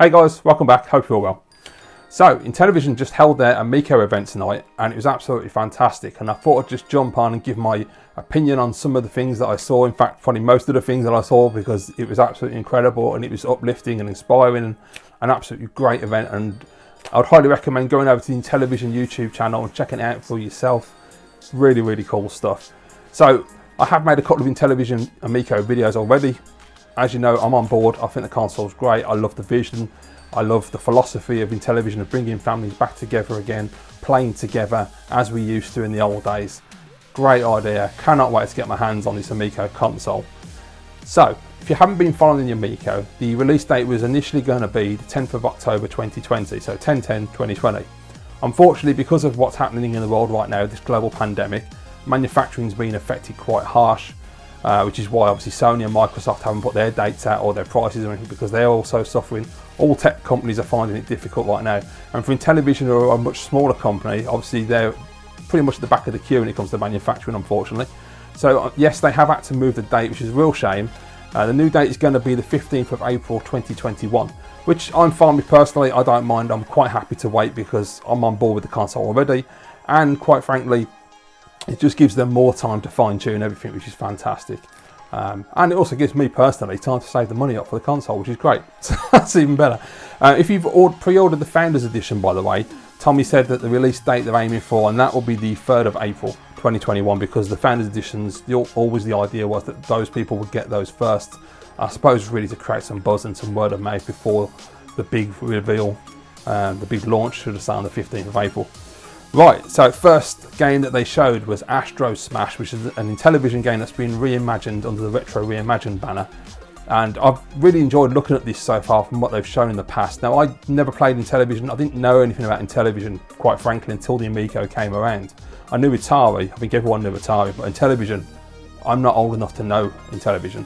Hey guys, welcome back, hope you're all well. So, Intellivision just held their Amico event tonight and it was absolutely fantastic, and I thought I'd just jump on and give my opinion on some of the things that I saw. In fact, probably most of the things that I saw, because it was absolutely incredible and it was uplifting and inspiring and an absolutely great event, and I would highly recommend going over to the Intellivision YouTube channel and checking it out for yourself. It's really, really cool stuff. So, I have made a couple of Intellivision Amico videos already. As you know, I'm on board. I think the console's great. I love the vision. I love the philosophy of Intellivision of bringing families back together again, playing together as we used to in the old days. Great idea. Cannot wait to get my hands on this Amico console. So, if you haven't been following the Amico, the release date was initially going to be the 10th of October 2020, so 10/10/2020. Unfortunately, because of what's happening in the world right now, this global pandemic, manufacturing's been affected quite harsh. Which is why obviously Sony and Microsoft haven't put their dates out or their prices or anything, because they're also suffering. All tech companies are finding it difficult right now. And for Intellivision, who are a much smaller company, obviously they're pretty much at the back of the queue when it comes to manufacturing, unfortunately. So yes, they have had to move the date, which is a real shame. The new date is going to be the 15th of April 2021, which I'm fine with personally. I don't mind. I'm quite happy to wait because I'm on board with the console already. And quite frankly, it just gives them more time to fine-tune everything, which is fantastic. And it also gives me personally time to save the money up for the console, which is great. So that's even better. If you've pre-ordered the Founders Edition, by the way, Tommy said that the release date they're aiming for, and that will be the 3rd of April 2021, because the Founders Editions, always the idea was that those people would get those first. I suppose really to create some buzz and some word of mouth before the big reveal, the big launch, should have started on the 15th of April. Right, so first game that they showed was Astro Smash, which is an Intellivision game that's been reimagined under the Retro Reimagined banner. And I've really enjoyed looking at this so far from what they've shown in the past. Now, I never played Intellivision. I didn't know anything about Intellivision, quite frankly, until the Amico came around. I knew Atari. I think everyone knew Atari, but Intellivision, I'm not old enough to know Intellivision.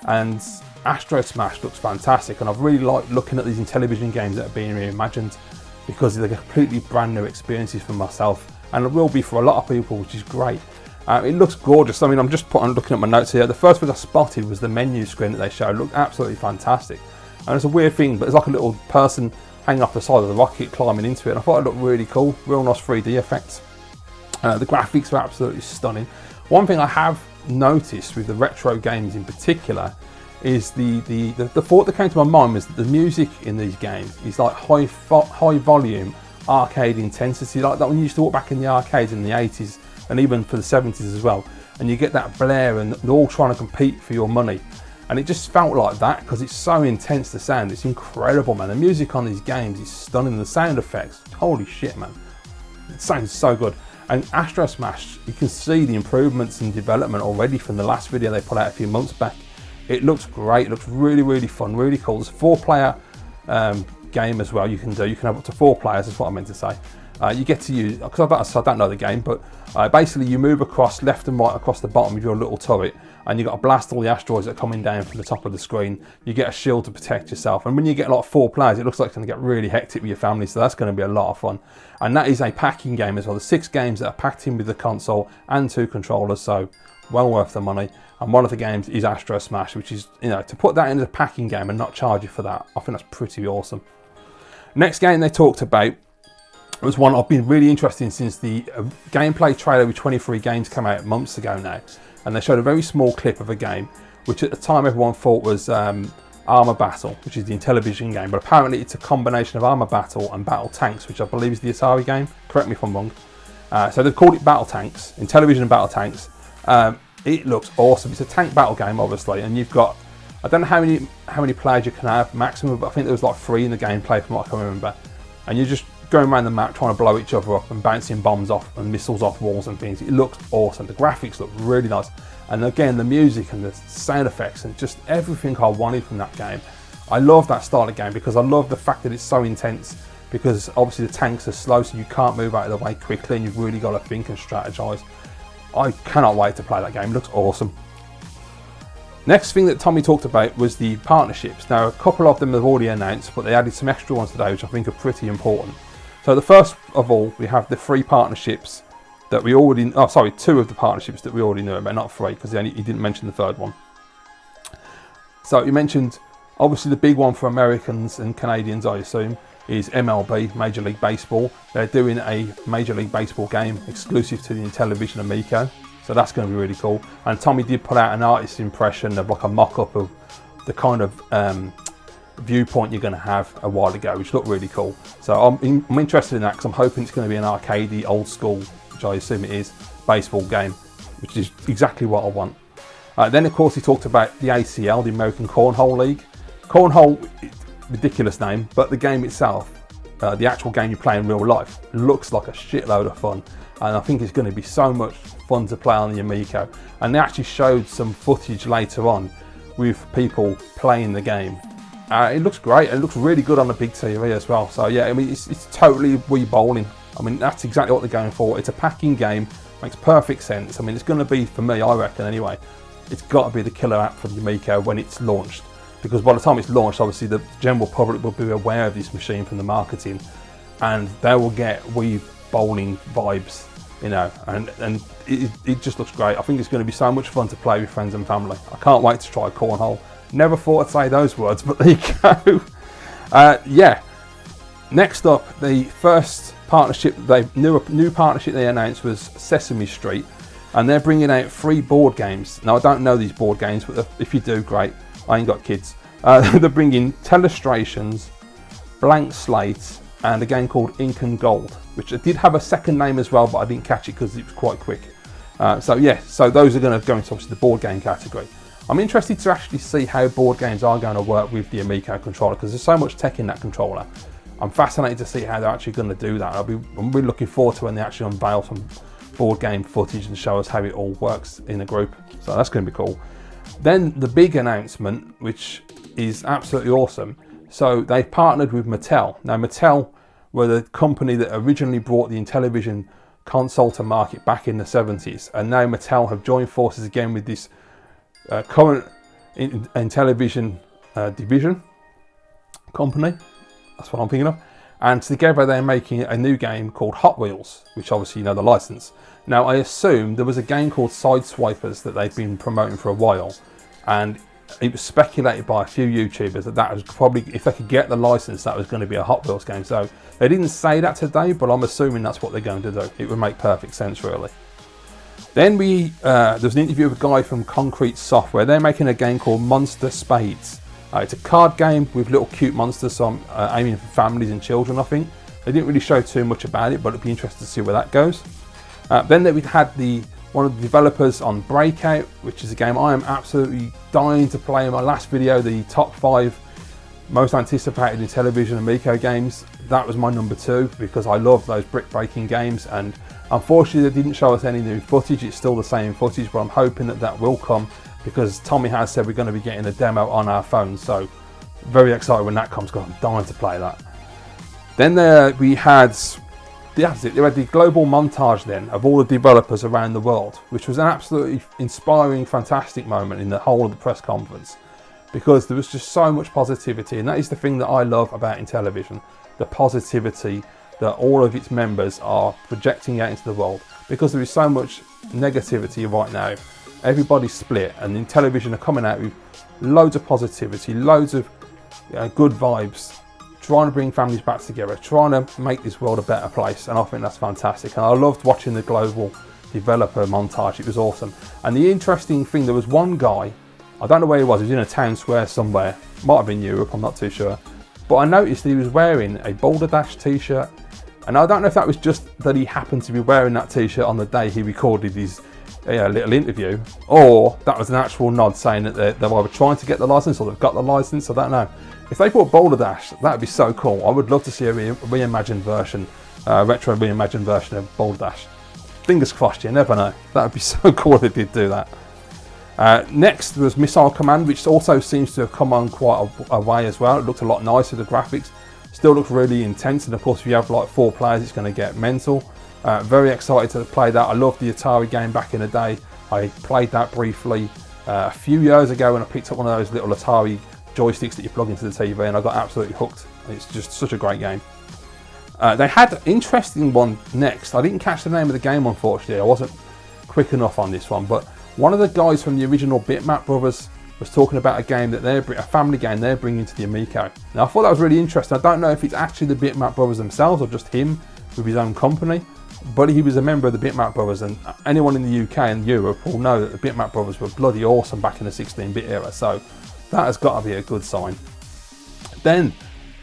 And Astro Smash looks fantastic, and I've really liked looking at these Intellivision games that are being reimagined, because they're completely brand new experiences for myself, and it will be for a lot of people, which is great. It looks gorgeous. I mean, I'm just looking at my notes here. The first thing I spotted was the menu screen that they showed. It looked absolutely fantastic, and it's a weird thing, but it's like a little person hanging off the side of the rocket climbing into it, and I thought it looked really cool. Real nice 3D effects. The graphics are absolutely stunning. One thing I have noticed with the retro games in particular is the thought that came to my mind was that the music in these games is like high volume arcade intensity, like that when you used to walk back in the arcades in the 80s and even for the 70s as well, and you get that blare and they're all trying to compete for your money, and it just felt like that because it's so intense, the sound. It's incredible, man. The music on these games is stunning. The sound effects, holy shit, man, it sounds so good. And Astro Smash, you can see the improvements in development already from the last video they put out a few months back. It looks great. It looks really, really fun, really cool. There's a 4-player game as well. You can have up to 4 players. That's what I meant to say. You get to use, because I don't know the game, but basically you move across left and right across the bottom of your little turret, and you've got to blast all the asteroids that are coming down from the top of the screen. You get a shield to protect yourself, and when you get like 4 players, it looks like it's going to get really hectic with your family, so that's going to be a lot of fun. And that is a packing game as well. There's 6 games that are packed in with the console and 2 controllers, so well worth the money. And one of the games is Astro Smash, which is, you know, to put that in as a packing game and not charge you for that, I think that's pretty awesome. Next game they talked about was one I've been really interested in since the gameplay trailer with 23 games came out months ago now. And they showed a very small clip of a game, which at the time everyone thought was Armour Battle, which is the Intellivision game. But apparently it's a combination of Armour Battle and Battle Tanks, which I believe is the Atari game. Correct me if I'm wrong. So they've called it Battle Tanks, Intellivision Battle Tanks. It looks awesome. It's a tank battle game, obviously, and you've got, I don't know how many players you can have maximum, but I think there was like 3 in the gameplay from what I can remember. And you're just going around the map trying to blow each other up and bouncing bombs off and missiles off walls and things. It looks awesome. The graphics look really nice, and again the music and the sound effects and just everything I wanted from that game. I love that style of game because I love the fact that it's so intense, because obviously the tanks are slow, so you can't move out of the way quickly, and you've really got to think and strategize. I cannot wait to play that game. It looks awesome. Next thing that Tommy talked about was the partnerships. Now, a couple of them have already announced, but they added some extra ones today, which I think are pretty important. So the first of all, we have the 3 partnerships that we already, 2 of the partnerships that we already knew about, not 3, because he didn't mention the 3rd one. So you mentioned Obviously the big one for Americans and Canadians, I assume, is MLB, Major League Baseball. They're doing a Major League Baseball game exclusive to the Intellivision Amico. So that's going to be really cool. And Tommy did put out an artist's impression of like a mock-up of the kind of viewpoint you're going to have a while ago, which looked really cool. So I'm interested in that because I'm hoping it's going to be an arcadey, old school, which I assume it is, baseball game, which is exactly what I want. Then of course he talked about the ACL, the American Cornhole League. Cornhole, ridiculous name, but the game itself, the actual game you play in real life, looks like a shitload of fun. And I think it's going to be so much fun to play on the Amico. And they actually showed some footage later on with people playing the game. It looks great. It looks really good on the big TV as well. So yeah, I mean, it's totally Wii bowling. I mean, that's exactly what they're going for. It's a packing game, makes perfect sense. I mean, it's going to be, for me, I reckon anyway, it's got to be the killer app for the Amico when it's launched. Because by the time it's launched, obviously the general public will be aware of this machine from the marketing, and they will get Wii bowling vibes, you know, and it just looks great. I think it's going to be so much fun to play with friends and family. I can't wait to try cornhole. Never thought I'd say those words, but there you go. Yeah. Next up, the first partnership, new partnership they announced was Sesame Street, and they're bringing out 3 board games. Now I don't know these board games, but if you do, great. I ain't got kids. They're bringing Telestrations, Blank Slate, and a game called Ink and Gold, which did have a second name as well, but I didn't catch it because it was quite quick. So yeah, so those are going to go into obviously the board game category. I'm interested to actually see how board games are going to work with the Amico controller, because there's so much tech in that controller. I'm fascinated to see how they're actually going to do that. I'm really looking forward to when they actually unveil some board game footage and show us how it all works in a group. So that's going to be cool. Then the big announcement, which is absolutely awesome. So they've partnered with Mattel. Now Mattel were the company that originally brought the Intellivision console to market back in the 70s. And now Mattel have joined forces again with this current Intellivision division company. That's what I'm thinking of. And together they're making a new game called Hot Wheels, which obviously you know the license. Now I assume there was a game called Sideswipers that they've been promoting for a while, and it was speculated by a few YouTubers that was probably, if they could get the license, that was going to be a Hot Wheels game. So they didn't say that today, but I'm assuming that's what they're going to do. It would make perfect sense, really. Then there's an interview with a guy from Concrete Software. They're making a game called Monster Spades. It's a card game with little cute monsters, so I'm aiming for families and children, I think. They didn't really show too much about it, but it'd be interesting to see where that goes. Then we had one of the developers on Breakout, which is a game I am absolutely dying to play. In my last video, the top 5 most anticipated Intellivision Amico games, that was my number 2 because I love those brick breaking games, and unfortunately they didn't show us any new footage. It's still the same footage, but I'm hoping that will come, because Tommy has said we're going to be getting a demo on our phones, so very excited when that comes, because I'm dying to play that. Then we had the global montage then of all the developers around the world, which was an absolutely inspiring, fantastic moment in the whole of the press conference, because there was just so much positivity, and that is the thing that I love about Intellivision, the positivity that all of its members are projecting out into the world, because there is so much negativity right now. Everybody's split, and Intellivision are coming out with loads of positivity, loads of good vibes, trying to bring families back together, trying to make this world a better place, and I think that's fantastic. And I loved watching the global developer montage. It was awesome. And the interesting thing, there was one guy, I don't know where he was in a town square somewhere, might have been Europe, I'm not too sure, but I noticed that he was wearing a Boulder Dash t-shirt, and I don't know if that was just that he happened to be wearing that t-shirt on the day he recorded his little interview, or that was an actual nod saying that they're either trying to get the license or they've got the license. I don't know. If they brought Boulder Dash, that would be so cool. I would love to see a reimagined version, retro reimagined version of Boulder Dash. Fingers crossed, you never know. That would be so cool if they did do that. Next was Missile Command, which also seems to have come on quite a way as well. It looked a lot nicer, the graphics still looks really intense, and of course if you have like 4 players it's going to get mental. Very excited to play that. I loved the Atari game back in the day. I played that briefly a few years ago when I picked up one of those little Atari joysticks that you plug into the TV, and I got absolutely hooked. It's just such a great game. They had an interesting one next. I didn't catch the name of the game, unfortunately. I wasn't quick enough on this one, but one of the guys from the original Bitmap Brothers was talking about a game that a family game they're bringing to the Amico. Now I thought that was really interesting. I don't know if it's actually the Bitmap Brothers themselves or just him with his own company, but he was a member of the Bitmap Brothers, and anyone in the UK and Europe will know that the Bitmap Brothers were bloody awesome back in the 16-bit era, so that has got to be a good sign. Then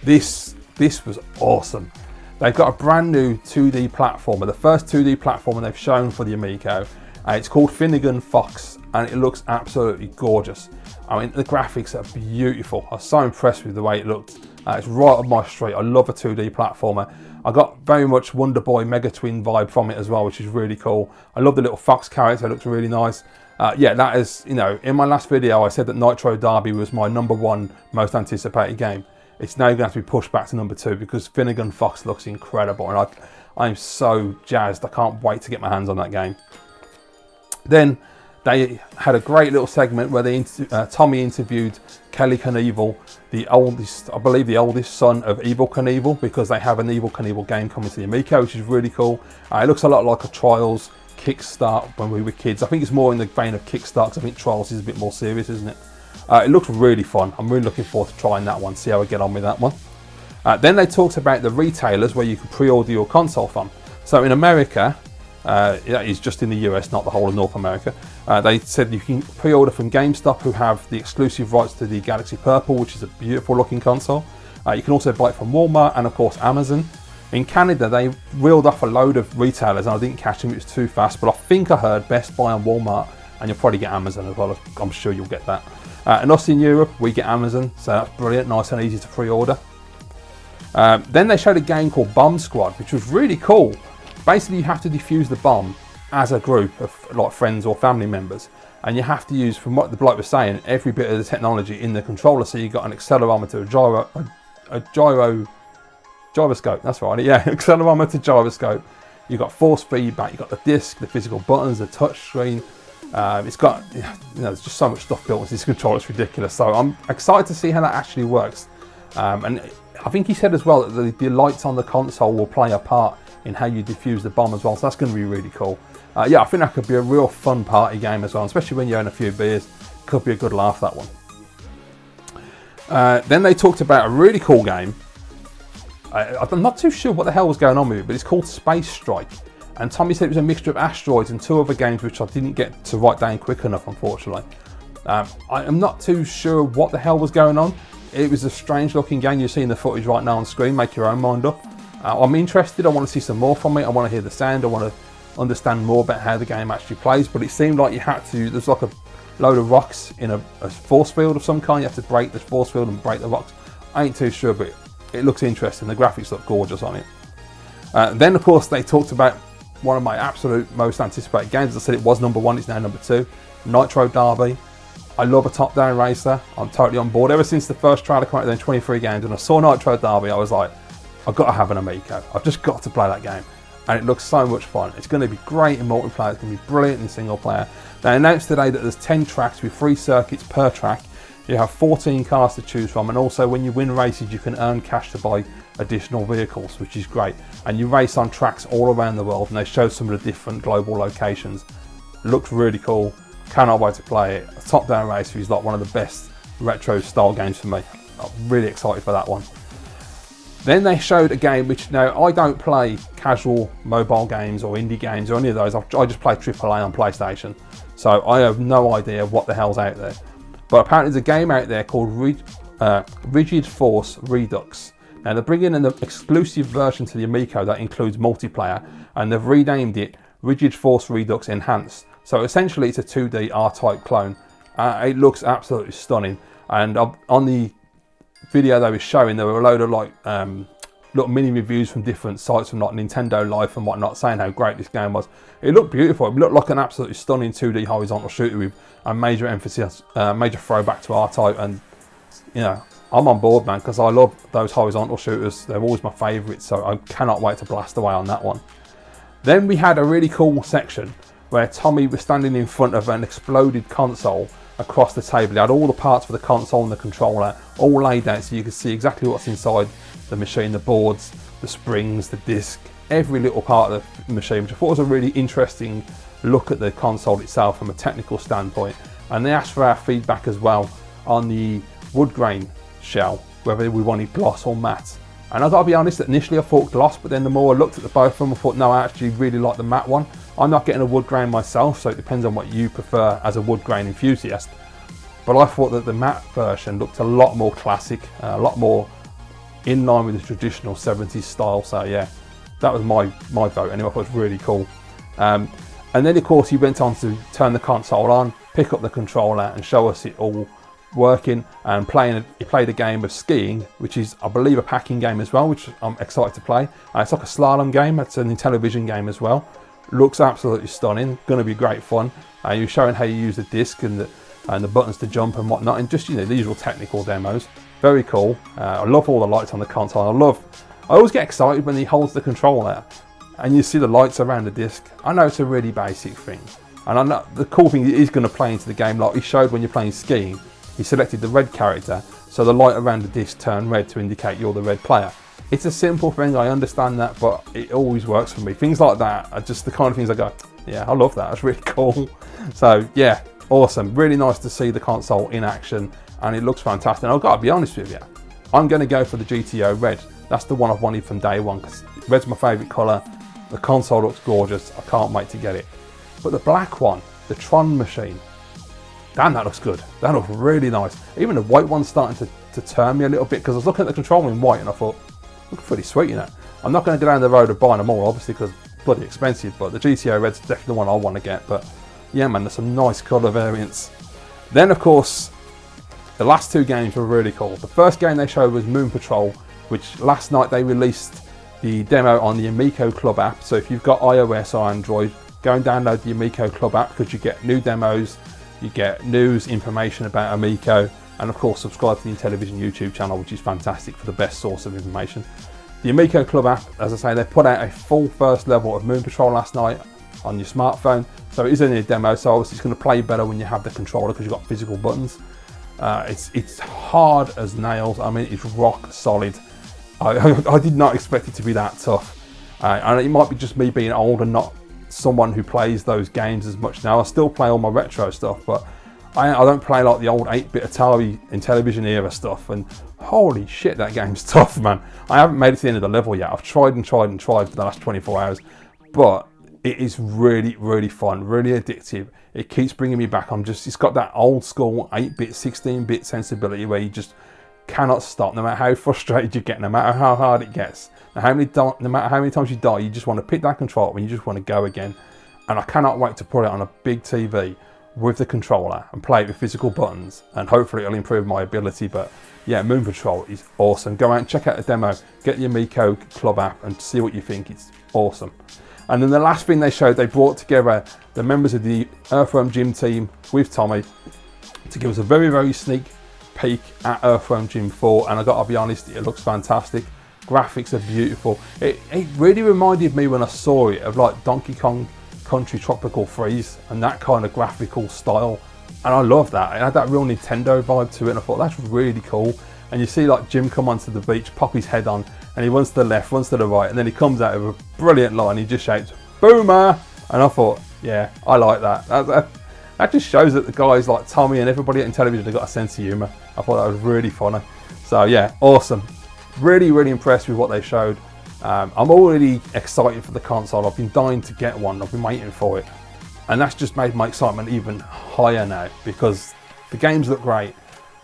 this was awesome. They've got a brand new 2D platformer, the first 2D platformer they've shown for the Amico. It's called Finnegan Fox, and it looks absolutely gorgeous. I mean, the graphics are beautiful. I was so impressed with the way it looked. It's right up my street. I love a 2D platformer. I got very much Wonder Boy Mega Twin vibe from it as well, which is really cool. I love the little fox character. It looks really nice. Yeah, that is, you know, in my last video, I said that Nitro Derby was my #1 most anticipated game. It's now going to have to be pushed back to #2 because Finnegan Fox looks incredible, and I'm so jazzed. I can't wait to get my hands on that game. Then they had a great little segment where Tommy interviewed Kelly Knievel, I believe the oldest son of Evel Knievel, because they have an Evel Knievel game coming to the Amico, which is really cool. It looks a lot like a Trials Kickstart when we were kids. I think it's more in the vein of Kickstart, because I think Trials is a bit more serious, isn't it? It looks really fun. I'm really looking forward to trying that one, see how I get on with that one. Then they talked about the retailers where you can pre-order your console from. So in America, that is just in the US, not the whole of North America, they said you can pre-order from GameStop, who have the exclusive rights to the Galaxy Purple, which is a beautiful looking console. You can also buy it from Walmart and of course Amazon. In Canada, they reeled off a load of retailers, and I didn't catch them, it was too fast, but I think I heard Best Buy and Walmart, and you'll probably get Amazon as well. I'm sure you'll get that. And us in Europe, we get Amazon, so that's brilliant, nice and easy to pre-order. Then they showed a game called Bomb Squad, which was really cool. Basically, you have to defuse the bomb as a group of like friends or family members, and you have to use, from what the bloke was saying, every bit of the technology in the controller. So you've got an accelerometer, a gyroscope, that's right, yeah, accelerometer, gyroscope. You've got force feedback, you've got the disc, the physical buttons, the touch screen. It's got, you know, there's just so much stuff built into this controller, it's ridiculous. So I'm excited to see how that actually works. And I think he said as well that the lights on the console will play a part in how you defuse the bomb as well. So that's going to be really cool. Yeah, I think that could be a real fun party game as well, especially when you're in a few beers. Could be a good laugh, that one. Then they talked about a really cool game. I'm not too sure what the hell was going on with it, but it's called Space Strike. And Tommy said it was a mixture of asteroids and 2 other games which I didn't get to write down quick enough, unfortunately. I'm not too sure what the hell was going on. It was a strange looking game. You're seeing the footage right now on screen, make your own mind up. I'm interested, I want to see some more from it, I want to hear the sound, I want to understand more about how the game actually plays, but it seemed like you had to, there's like a load of rocks in a force field of some kind, you have to break the force field and break the rocks. I ain't too sure, but it looks interesting, the graphics look gorgeous on it. Then of course they talked about one of my absolute most anticipated games. As I said, it was #1, it's now #2, Nitro Derby. I love a top-down racer, I'm totally on board. Ever since the first trailer came out, then 23 games, and I saw Nitro Derby, I was like, I've got to have an Amico. I've just got to play that game. And it looks so much fun. It's going to be great in multiplayer, it's going to be brilliant in single player. They announced today that there's 10 tracks with 3 circuits per track. You have 14 cars to choose from, and also when you win races you can earn cash to buy additional vehicles, which is great. And you race on tracks all around the world, and they show some of the different global locations. Looks really cool, cannot wait to play it. A top-down racer is like one of the best retro style games for me. I'm really excited for that one. Then they showed a game which, now I don't play casual mobile games or indie games or any of those, I just play AAA on PlayStation. So I have no idea what the hell's out there. But apparently there's a game out there called Rigid Force Redux. Now they're bringing an exclusive version to the Amico that includes multiplayer, and they've renamed it Rigid Force Redux Enhanced. So essentially it's a 2D R-Type clone. It looks absolutely stunning, and on the video they were showing, there were a load of like little mini reviews from different sites from like Nintendo Life and whatnot, saying how great this game was. It looked beautiful, it looked like an absolutely stunning 2D horizontal shooter with a major emphasis, major throwback to R-Type, and you know, I'm on board, man, because I love those horizontal shooters. They're always my favourites, so I cannot wait to blast away on that one. Then we had a really cool section where Tommy was standing in front of an exploded console across the table. He had all the parts for the console and the controller all laid out so you could see exactly what's inside the machine, the boards, the springs, the disc, every little part of the machine, which I thought was a really interesting look at the console itself from a technical standpoint. And they asked for our feedback as well on the wood grain shell, whether we wanted gloss or matte. And I've got to be honest, initially I thought gloss, but then the more I looked at the both of them, I thought, no, I actually really like the matte one. I'm not getting a wood grain myself, so it depends on what you prefer as a wood grain enthusiast. But I thought that the matte version looked a lot more classic, a lot more in line with the traditional 70s style. So yeah, that was my vote anyway. I thought it was really cool. And then of course he went on to turn the console on, pick up the controller and show us it all working and he played a game of skiing, which is I believe a packing game as well, which I'm excited to play. It's like a slalom game. It's an Intellivision game as well. Looks absolutely stunning, going to be great fun. You're showing how you use the disc and the buttons to jump and whatnot, and just, you know, the usual technical demos. Very cool. I love all the lights on the console. I always get excited when he holds the controller and you see the lights around the disc. I know it's a really basic thing, and I know the cool thing is going to play into the game. Like he showed when you're playing skiing, he selected the red character, so the light around the disc turned red to indicate you're the red player. It's a simple thing, I understand that, but it always works for me. Things like that are just the kind of things I go, yeah, I love that, that's really cool. So yeah, awesome. Really nice to see the console in action, and it looks fantastic. And I've got to be honest with you, I'm going to go for the GTO red. That's the one I've wanted from day one, because red's my favourite colour. The console looks gorgeous, I can't wait to get it. But the black one, the Tron machine, damn, that looks good. That looks really nice. Even the white one's starting to turn me a little bit, because I was looking at the controller in white and I thought, looks pretty sweet, you know. I'm not going to go down the road of buying them all, obviously, because it's bloody expensive, but the GTO Red's definitely the one I want to get. But yeah, man, there's some nice colour variants. Then, of course, the last two games were really cool. The first game they showed was Moon Patrol, which last night they released the demo on the Amico Club app. So if you've got iOS or Android, go and download the Amico Club app, because you get new demos, you get news, information about Amico, and of course subscribe to the Intellivision YouTube channel, which is fantastic for the best source of information. The Amico Club app, as I say, they put out a full first level of Moon Patrol last night on your smartphone, so it is only a demo, so obviously it's going to play better when you have the controller, because you've got physical buttons. It's hard as nails. I mean, it's rock solid. I did not expect it to be that tough, and it might be just me being old and not someone who plays those games as much now. I still play all my retro stuff, but I don't play like the old 8-bit Atari Intellivision era stuff, and holy shit, that game's tough, man. I haven't made it to the end of the level yet. I've tried and tried and tried for the last 24 hours, but it is really, really fun, really addictive. It keeps bringing me back. It's got that old school 8-bit, 16-bit sensibility where you just cannot stop, no matter how frustrated you get, no matter how hard it gets, no matter how many times you die, you just want to pick that controller and you just want to go again. And I cannot wait to put it on a big TV with the controller and play it with physical buttons, and hopefully it'll improve my ability. But yeah, Moon Patrol is awesome. Go out and check out the demo, get the Amico Club app and see what you think. It's awesome. And then the last thing they showed, they brought together the members of the Earthworm Jim team with Tommy to give us a very, very sneak peek at Earthworm Jim 4, and I gotta be honest, it looks fantastic. Graphics are beautiful. It really reminded me when I saw it of like Donkey Kong Country Tropical Freeze and that kind of graphical style, and I love that. It had that real Nintendo vibe to it, and I thought that's really cool. And you see like Jim come onto the beach, pop his head on, and he runs to the left, runs to the right, and then he comes out with a brilliant line. He just shouts "Boomer!" and I thought, yeah, I like that. That just shows that the guys like Tommy and everybody at Intellivision have got a sense of humour. I thought that was really funny. So yeah, awesome. Really, really impressed with what they showed. I'm already excited for the console. I've been dying to get one. I've been waiting for it. And that's just made my excitement even higher now, because the games look great.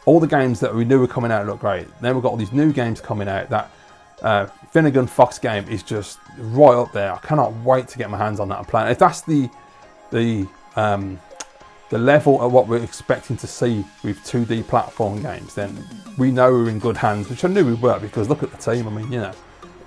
All the games that we knew were coming out look great. Then we've got all these new games coming out. That Finnegan Fox game is just right up there. I cannot wait to get my hands on that and play it. If that's the level of what we're expecting to see with 2D platform games, then we know we're in good hands, which I knew we were, because look at the team. I mean, you know,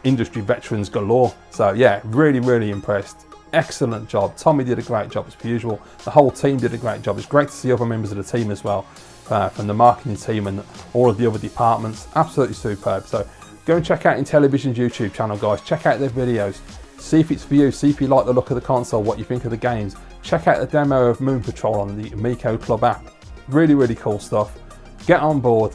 industry veterans galore. So yeah, really, really impressed. Excellent job. Tommy did a great job as per usual. The whole team did a great job. It's great to see other members of the team as well, from the marketing team and all of the other departments. Absolutely superb. So go and check out Intellivision's YouTube channel, guys. Check out their videos. See if it's for you. See if you like the look of the console, what you think of the games. Check out the demo of Moon Patrol on the Amico Club app. Really, really cool stuff. Get on board.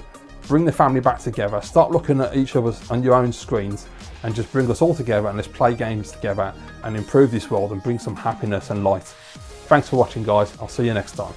Bring the family back together. Stop looking at each other on your own screens, and just bring us all together, and let's play games together and improve this world and bring some happiness and light. Thanks for watching, guys. I'll see you next time.